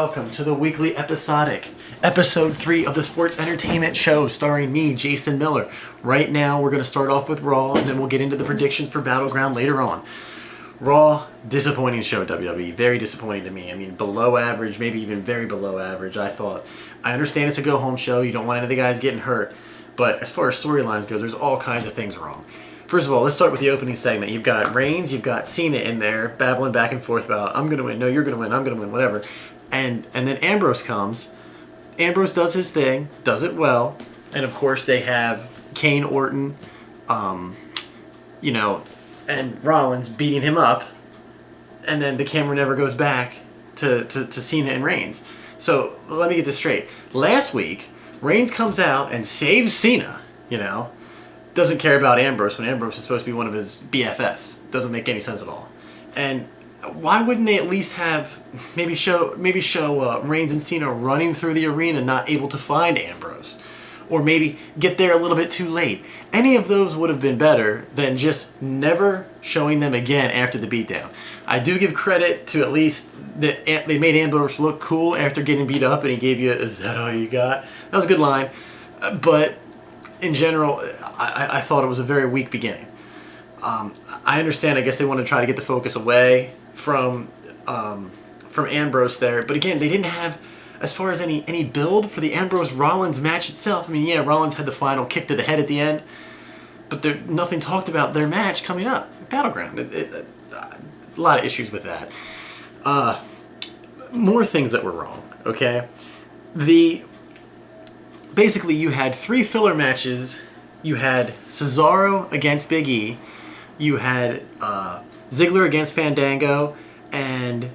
welcome to the weekly episodic, episode 3 of the Sports Entertainment Show starring me, Jason Miller. Right now, we're going to start off with Raw, and then we'll get into the predictions for Battleground later on. Raw, disappointing show, WWE. Very disappointing to me. I mean, below average, maybe even very below average, I thought. I understand it's a go-home show. You don't want any of the guys getting hurt. But as far as storylines goes, there's all kinds of things wrong. First of all, let's start with the opening segment. You've got Reigns, you've got Cena in there, babbling back and forth about, I'm going to win, no, you're going to win, I'm going to win, whatever. And then Ambrose comes. Ambrose does his thing, does it well. And, of course, they have Kane, Orton, and Rollins beating him up. And then the camera never goes back to Cena and Reigns. So, let me get this straight. Last week, Reigns comes out and saves Cena, doesn't care about Ambrose when Ambrose is supposed to be one of his BFFs. Doesn't make any sense at all. And why wouldn't they at least have maybe show Reigns and Cena running through the arena, not able to find Ambrose, or maybe get there a little bit too late? Any of those would have been better than just never showing them again after the beatdown. I do give credit to at least that they made Ambrose look cool after getting beat up, and he gave you, "Is that all you got?" That was a good line, but in general, I thought it was a very weak beginning. I understand. I guess they want to try to get the focus away from Ambrose there, but again, they didn't have, as far as any build for the Ambrose-Rollins match itself. I mean, yeah, Rollins had the final kick to the head at the end, but nothing talked about their match coming up, Battleground. A lot of issues with that. More things that were wrong. Okay, basically, you had 3 filler matches. You had Cesaro against Big E. You had Ziggler against Fandango. And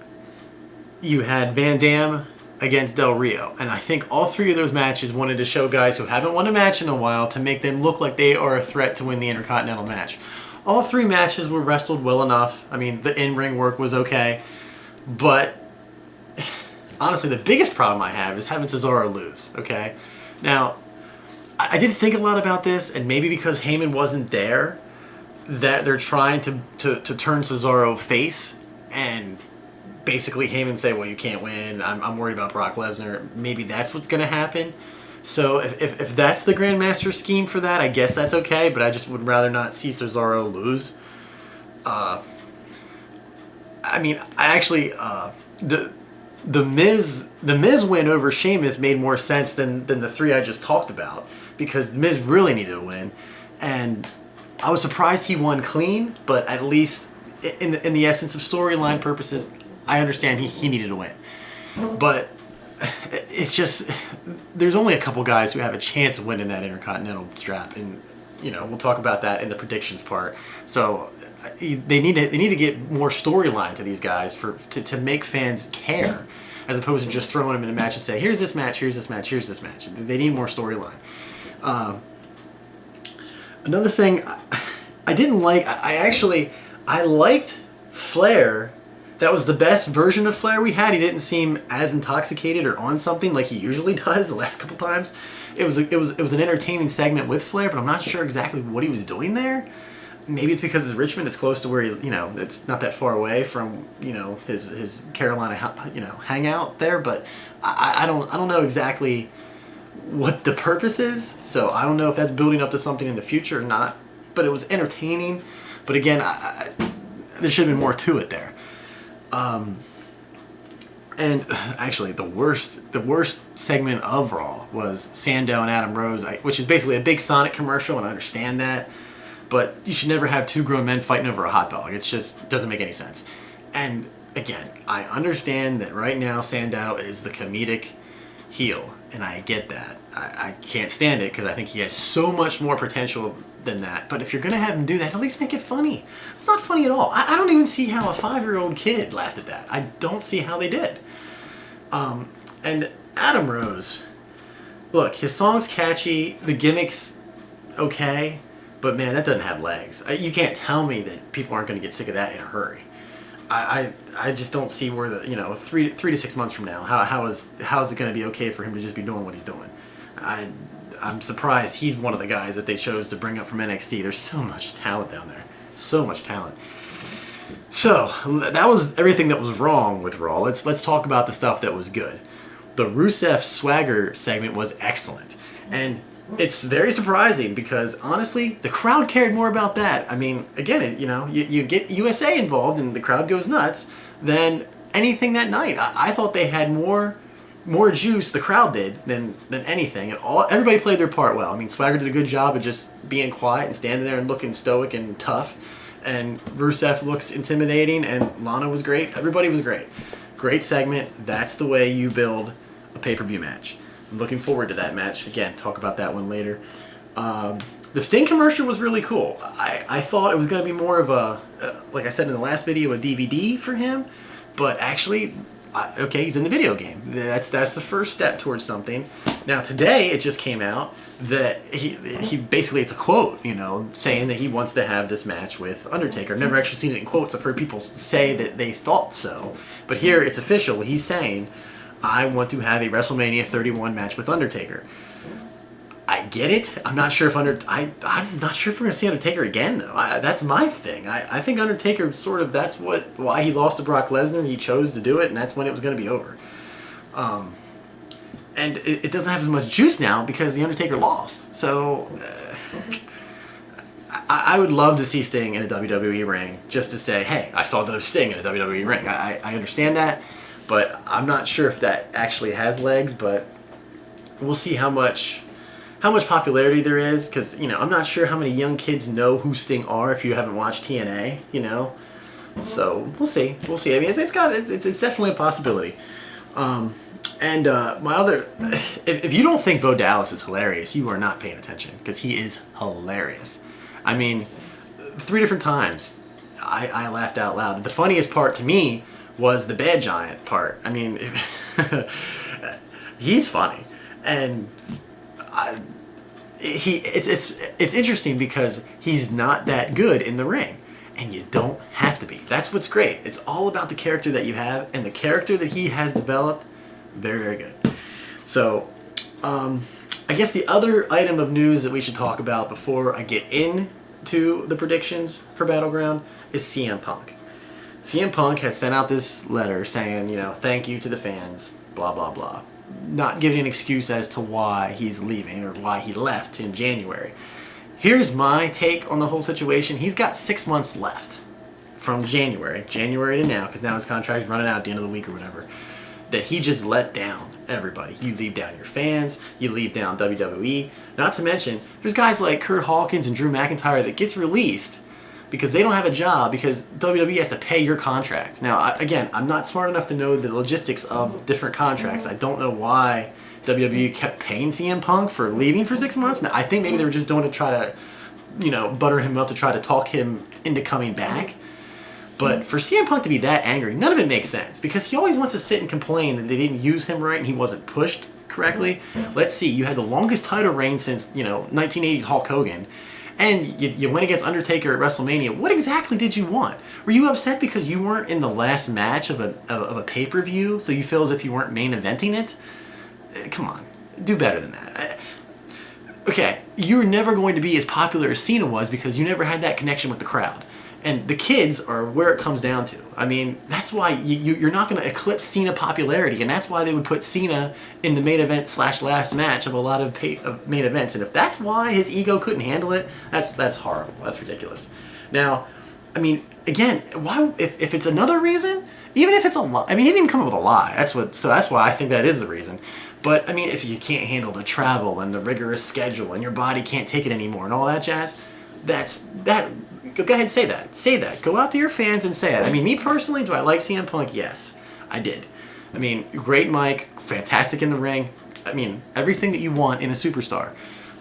you had Van Dam against Del Rio. And I think all 3 of those matches wanted to show guys who haven't won a match in a while to make them look like they are a threat to win the Intercontinental match. All 3 matches were wrestled well enough. I mean, the in-ring work was okay. But honestly, the biggest problem I have is having Cesaro lose, okay? Now, I did think a lot about this, and maybe because Heyman wasn't there, that they're trying to turn Cesaro face, and basically Heyman say, well, you can't win, I'm worried about Brock Lesnar. Maybe that's what's going to happen. So if that's the Grandmaster scheme for that, I guess that's okay, but I just would rather not see Cesaro lose. I mean, The Miz win over Sheamus made more sense than the 3 I just talked about, because The Miz really needed a win, and I was surprised he won clean, but at least in the essence of storyline purposes, I understand he needed a win. But it's just, there's only a couple guys who have a chance of winning that Intercontinental strap, and we'll talk about that in the predictions part. So they need to get more storyline to these guys to make fans care, as opposed to just throwing them in a match and say, here's this match, here's this match, here's this match. They need more storyline. Another thing I didn't like, I liked Flair. That was the best version of Flair we had. He didn't seem as intoxicated or on something like he usually does the last couple times. It was an entertaining segment with Flair, but I'm not sure exactly what he was doing there. Maybe it's because it's Richmond. It's close to where it's not that far away from his Carolina hangout there. But I don't know exactly what the purpose is. So I don't know if that's building up to something in the future or not. But it was entertaining. But again, there should have been more to it there. And actually, the worst segment of Raw was Sandow and Adam Rose, which is basically a big Sonic commercial, and I understand that. But you should never have 2 grown men fighting over a hot dog. It just doesn't make any sense. And again, I understand that right now Sandow is the comedic heel, and I get that. I can't stand it because I think he has so much more potential than that. But if you're going to have him do that, at least make it funny. It's not funny at all. I don't even see how a 5-year-old kid laughed at that. I don't see how they did. And Adam Rose, look, his song's catchy, the gimmick's okay, but man, that doesn't have legs. You can't tell me that people aren't going to get sick of that in a hurry. I just don't see where the 3 to 6 months from now, how is it going to be okay for him to just be doing what he's doing? I'm surprised he's one of the guys that they chose to bring up from NXT. There's so much talent down there. So much talent. So that was everything that was wrong with Raw. Let's talk about the stuff that was good. The Rusev Swagger segment was excellent, and it's very surprising because honestly, the crowd cared more about that. I mean, again, you get USA involved and the crowd goes nuts than anything that night. I thought they had more juice, the crowd did, than anything, and everybody played their part well. I mean, Swagger did a good job of just being quiet and standing there and looking stoic and tough. And Rusev looks intimidating, and Lana was great. Everybody was great. Great segment. That's the way you build a pay-per-view match. I'm looking forward to that match. Again, talk about that one later. The Sting commercial was really cool. I thought it was going to be more of a, like I said in the last video, a DVD for him. But actually, okay, he's in the video game. That's the first step towards something. Now today it just came out that he basically, it's a quote, saying that he wants to have this match with Undertaker. I've never actually seen it in quotes. I've heard people say that they thought so, but here it's official. He's saying, I want to have a WrestleMania 31 match with Undertaker. I get it. I'm not sure if I'm not sure if we're gonna see Undertaker again though. That's my thing. I think Undertaker sort of, that's why he lost to Brock Lesnar. He chose to do it, and that's when it was gonna be over. And it doesn't have as much juice now because the Undertaker lost. So I would love to see Sting in a WWE ring just to say, hey, I saw Sting in a WWE ring. I understand that, but I'm not sure if that actually has legs. But we'll see how much popularity there is, because I'm not sure how many young kids know who Sting are if you haven't watched TNA. So we'll see. I mean, it's definitely a possibility. And my other, if you don't think Bo Dallas is hilarious, you are not paying attention, because he is hilarious. I mean, 3 different times I laughed out loud. The funniest part to me was the Bad Giant part. I mean, he's funny, and it's interesting because he's not that good in the ring, and you don't have to be. That's what's great. It's all about the character that you have, and the character that he has developed, very, very good. So, I guess the other item of news that we should talk about before I get into the predictions for Battleground is CM Punk. CM Punk has sent out this letter saying, thank you to the fans, blah, blah, blah. Not giving an excuse as to why he's leaving or why he left in January. Here's my take on the whole situation. He's got 6 months left from January to now, because now his contract's running out at the end of the week or whatever, that he just let down everybody. You leave down your fans, you leave down WWE. Not to mention, there's guys like Kurt Hawkins and Drew McIntyre that gets released because they don't have a job because WWE has to pay your contract. Now, again, I'm not smart enough to know the logistics of different contracts. I don't know why WWE kept paying CM Punk for leaving for 6 months. I think maybe they were just doing it to try to, butter him up, to try to talk him into coming back. But for CM Punk to be that angry, none of it makes sense, because he always wants to sit and complain that they didn't use him right and he wasn't pushed correctly. Let's see, you had the longest title reign since, 1980s Hulk Hogan, and you went against Undertaker at WrestleMania. What exactly did you want? Were you upset because you weren't in the last match of a pay-per-view, so you feel as if you weren't main eventing it? Come on, do better than that. Okay, you're never going to be as popular as Cena was because you never had that connection with the crowd. And the kids are where it comes down to. I mean, that's why you're not going to eclipse Cena popularity, and that's why they would put Cena in the main event / last match of a lot of main events. And if that's why his ego couldn't handle it, that's horrible. That's ridiculous. Now, I mean, again, why if it's another reason, even if it's a lie, I mean, he didn't even come up with a lie. That's why I think that is the reason. But I mean, if you can't handle the travel and the rigorous schedule and your body can't take it anymore and all that jazz, that. Go ahead and say that. Say that. Go out to your fans and say it. I mean, me personally, do I like CM Punk? Yes, I did. I mean, great mic, fantastic in the ring. I mean, everything that you want in a superstar.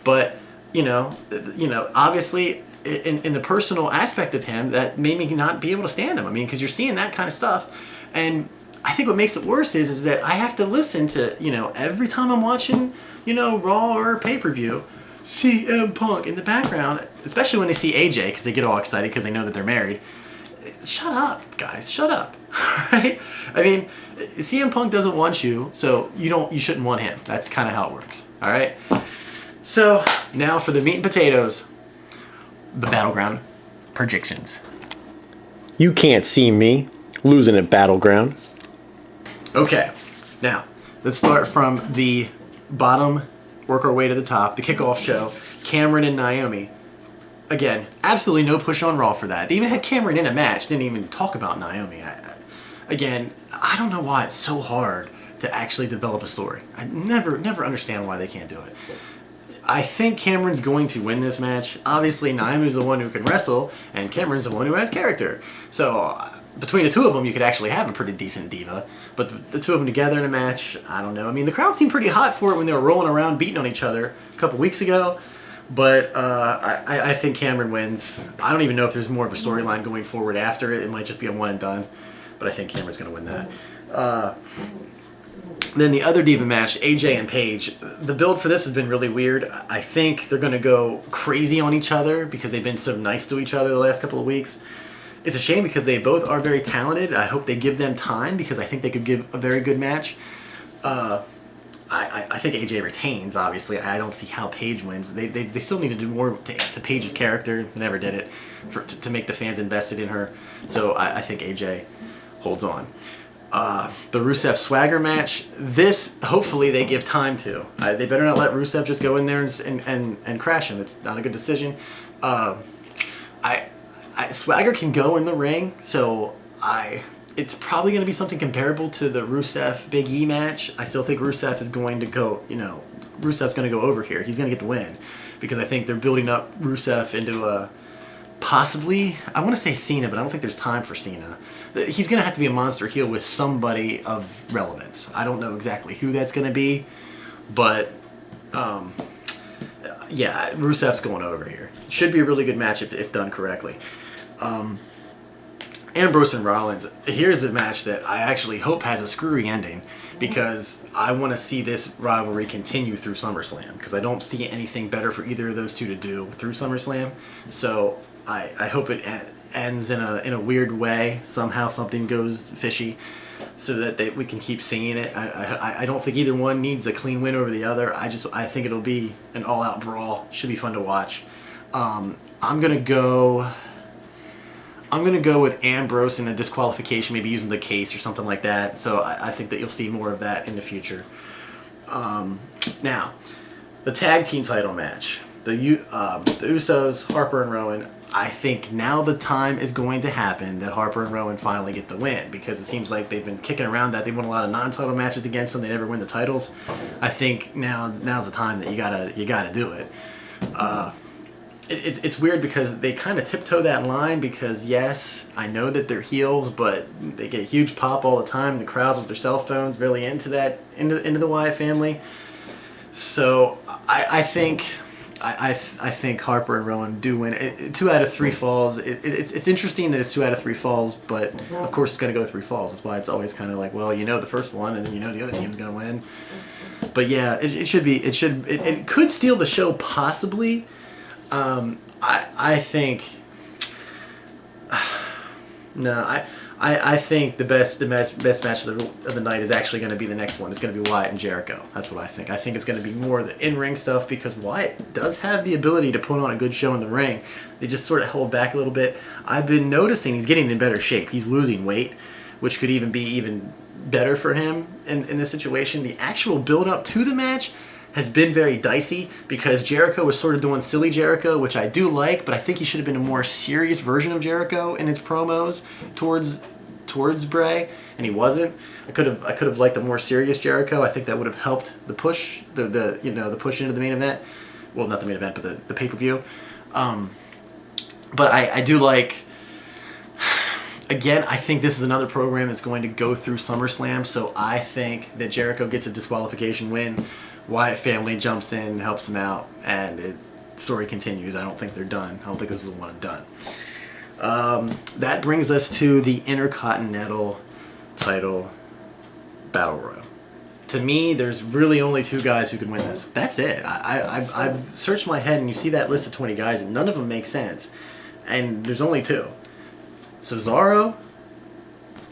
But, obviously, in the personal aspect of him, that made me not be able to stand him. I mean, because you're seeing that kind of stuff. And I think what makes it worse is that I have to listen to, every time I'm watching, Raw or pay-per-view, CM Punk in the background, especially when they see AJ, because they get all excited because they know that they're married. Shut up, guys. Shut up. Right? I mean, CM Punk doesn't want you, so you shouldn't want him. That's kind of how it works. All right? So, now for the meat and potatoes, the Battleground predictions. You can't see me losing at Battleground. Okay, now let's start from the bottom, work our way to the top. The kickoff show, Cameron and Naomi. Again, absolutely no push on Raw for that. They even had Cameron in a match, didn't even talk about Naomi. Again, I don't know why it's so hard to actually develop a story. I never understand why they can't do it. I think Cameron's going to win this match. Obviously, Naomi's the one who can wrestle, and Cameron's the one who has character. So, between the two of them, you could actually have a pretty decent diva. But the two of them together in a match, I don't know. I mean, the crowd seemed pretty hot for it when they were rolling around beating on each other a couple weeks ago. But I think Cameron wins. I don't even know if there's more of a storyline going forward after it. It might just be a one and done. But I think Cameron's going to win that. Then the other diva match, AJ and Paige. The build for this has been really weird. I think they're going to go crazy on each other because they've been so nice to each other the last couple of weeks. It's a shame because they both are very talented. I hope they give them time because I think they could give a very good match. I think AJ retains, obviously. I don't see how Paige wins. They still need to do more to Paige's character. They never did it to make the fans invested in her. So I think AJ holds on. The Rusev Swagger match, this, hopefully they give time to. They better not let Rusev just go in there and crash him. It's not a good decision. Swagger can go in the ring, so it's probably going to be something comparable to the Rusev Big E match. I still think Rusev is going to go, Rusev's going to go over here. He's going to get the win because I think they're building up Rusev into a possibly, I want to say Cena, but I don't think there's time for Cena. He's going to have to be a monster heel with somebody of relevance. I don't know exactly who that's going to be, but yeah, Rusev's going over here. Should be a really good match if done correctly. Ambrose and Rollins. Here's a match that I actually hope has a screwy ending because I want to see this rivalry continue through SummerSlam because I don't see anything better for either of those two to do through SummerSlam. So I hope it ends in a weird way. Somehow something goes fishy so that we can keep seeing it. I don't think either one needs a clean win over the other. I think it'll be an all-out brawl. Should be fun to watch. I'm gonna go with Ambrose in a disqualification, maybe using the case or something like that. So I think that you'll see more of that in the future. Now, the tag team title match. The Usos, Harper and Rowan. I think now the time is going to happen that Harper and Rowan finally get the win because it seems like they've been kicking around that they won a lot of non-title matches against them. They never win the titles. I think now's the time that you gotta do it. It's weird because they kind of tiptoe that line because yes, I know that they're heels, but they get a huge pop all the time. The crowds with their cell phones really into the Wyatt family. So I think Harper and Rowan do win. 2 out of 3 falls. It's interesting that it's 2 out of 3 falls, but of course it's going to go 3 falls. That's why it's always kind of like, well, the first one, and then the other team's going to win. But yeah, it could steal the show possibly. I think no. I think the best match of the night is actually going to be the next one. It's going to be Wyatt and Jericho. That's what I think. I think it's going to be more of the in-ring stuff because Wyatt does have the ability to put on a good show in the ring. They just sort of hold back a little bit. I've been noticing he's getting in better shape. He's losing weight, which could even be better for him in this situation. The actual build-up to the match has been very dicey because Jericho was sort of doing silly Jericho, which I do like, but I think he should have been a more serious version of Jericho in his promos towards Bray, and he wasn't. I could have liked a more serious Jericho. I think that would have helped the push, the push into the main event. Well, not the main event, but the pay-per-view. But I do like. Again, I think this is another program that's going to go through SummerSlam, so I think that Jericho gets a disqualification win. Wyatt family jumps in, helps him out, and the story continues. I don't think they're done. I don't think this is a one and done. That brings us to the Intercontinental title Battle Royal. To me, there's really only 2 guys who can win this. That's it. I've searched my head, and you see that list of 20 guys, and none of them make sense. And there's only 2. Cesaro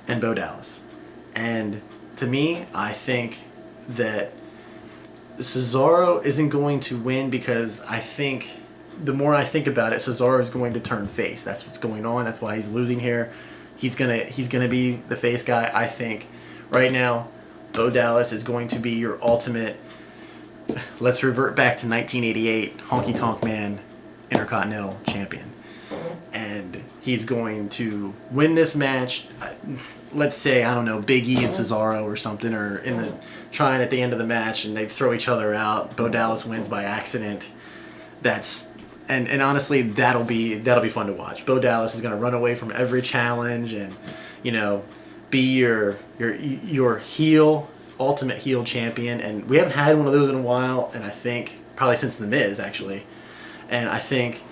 and Bo Dallas. And to me, I think that Cesaro isn't going to win because I think the more I think about it, Cesaro is going to turn face. That's what's going on. That's why he's losing here. He's gonna be the face guy. I think right now, Bo Dallas is going to be your ultimate. Let's revert back to 1988, Honky Tonk Man Intercontinental Champion, and he's going to win this match. Let's say, I don't know, Big E and Cesaro or something, or trying at the end of the match, and they throw each other out. Bo Dallas wins by accident. And honestly, that'll be fun to watch. Bo Dallas is going to run away from every challenge, and be your ultimate heel champion. And we haven't had one of those in a while, and I think probably since The Miz, actually. And I think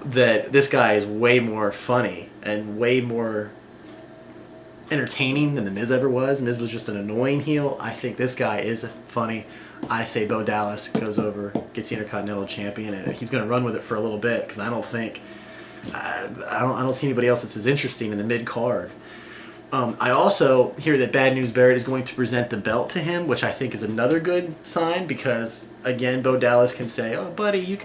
that this guy is way more funny and way more entertaining than The Miz ever was. Miz was just an annoying heel. I think this guy is funny. I say Bo Dallas goes over, gets the Intercontinental Champion, and he's going to run with it for a little bit, because I don't see anybody else that's as interesting in the mid card. I also hear that Bad News Barrett is going to present the belt to him, which I think is another good sign, because again, Bo Dallas can say, "Oh, buddy,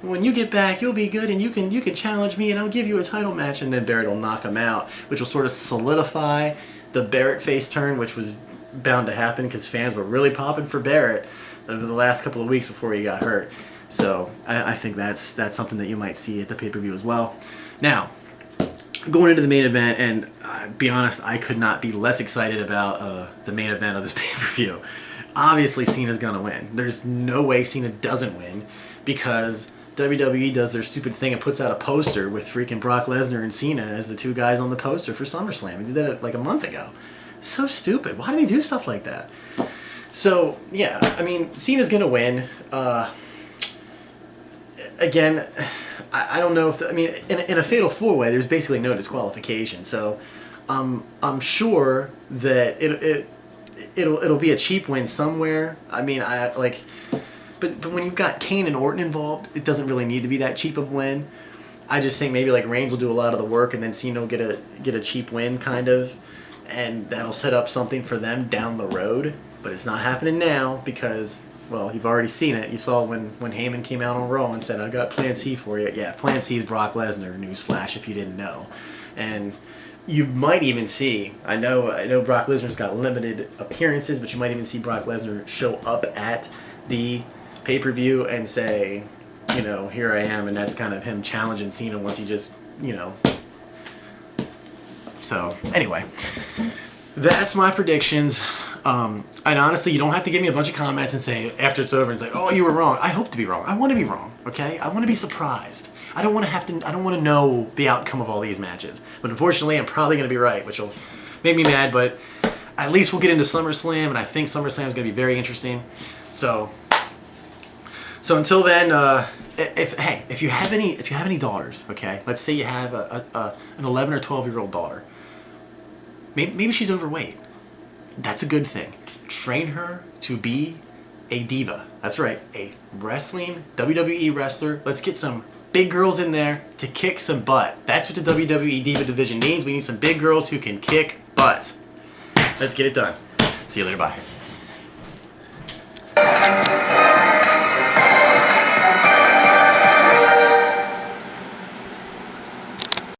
when you get back, you'll be good, and you can challenge me, and I'll give you a title match," and then Barrett will knock him out, which will sort of solidify the Barrett face turn, which was bound to happen because fans were really popping for Barrett over the last couple of weeks before he got hurt. So I think that's something that you might see at the pay-per-view as well. Now, going into the main event, and be honest, I could not be less excited about the main event of this pay-per-view. Obviously, Cena's going to win. There's no way Cena doesn't win, because WWE does their stupid thing and puts out a poster with freaking Brock Lesnar and Cena as the two guys on the poster for SummerSlam. They did that like a month ago. So stupid. Why do they do stuff like that? So, yeah, I mean, Cena's going to win. Again, I don't know if... in a Fatal 4-Way, there's basically no disqualification. So, I'm sure that it'll be a cheap win somewhere. I mean, But when you've got Kane and Orton involved, it doesn't really need to be that cheap of a win. I just think maybe like Reigns will do a lot of the work, and then Cena will get a cheap win, kind of. And that'll set up something for them down the road. But it's not happening now because, well, you've already seen it. You saw when Heyman came out on Raw and said, "I got Plan C for you." Yeah, Plan C is Brock Lesnar, newsflash if you didn't know. And you might even see, I know Brock Lesnar's got limited appearances, but you might even see Brock Lesnar show up at the pay-per-view and say, "Here I am," and that's kind of him challenging Cena once he just, So, anyway, that's my predictions. And honestly, you don't have to give me a bunch of comments and say, after it's over, and say, "Oh, you were wrong." I hope to be wrong. I want to be wrong, okay? I want to be surprised. I don't want to know the outcome of all these matches. But unfortunately, I'm probably going to be right, which will make me mad, but at least we'll get into SummerSlam, and I think SummerSlam is going to be very interesting. So until then, if you have any daughters, okay, let's say you have an 11 or 12-year-old daughter. Maybe she's overweight. That's a good thing. Train her to be a diva. That's right, a wrestling WWE wrestler. Let's get some big girls in there to kick some butt. That's what the WWE Diva division needs. We need some big girls who can kick butts. Let's get it done. See you later. Bye.